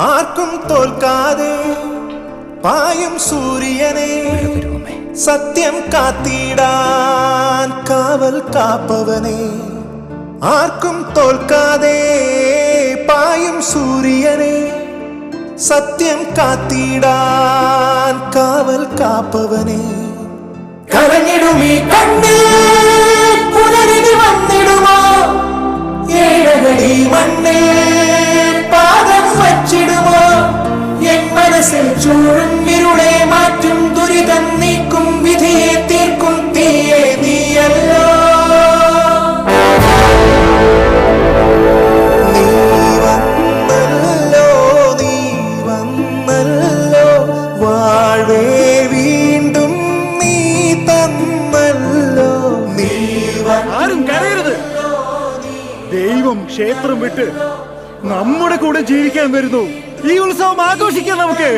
ആർക്കും തോൽക്കാതെ പായും സൂര്യനെ സത്യം കാത്തിടാൻ കാവൽ കാപ്പവനെ. ആർക്കും തോൽക്കാതെ പായും സൂര്യനെ സത്യം കാത്തിടാൻ കാവൽ കാപ്പവനെ. കരഞ്ഞിടുമീ കണ്ണിൽ പുനരിനി വന്നിടുമോ? ഏഴകടി മണ്ണിൽ പാദം വച്ചിടുമോ? എൻ മനസ്സിൽ ചൂഴും ഇരുളെ മാറ്റും ദുരിതം നീക്കും വിധിയെ തീർക്കും തീയെ നീയല്ലോ. നീ വന്നല്ലോ, നീ വന്നല്ലോ, വാഴ്വേ വീണ്ടും നീ തന്നല്ലോ. നീ ആരും കരയരുത്. ദൈവം ക്ഷേത്രം വിട്ട് നമ്മുടെ കൂടെ ജീവിക്കാൻ വരുന്നു. ഈ ഉത്സവം ആഘോഷിക്കാം നമുക്ക്.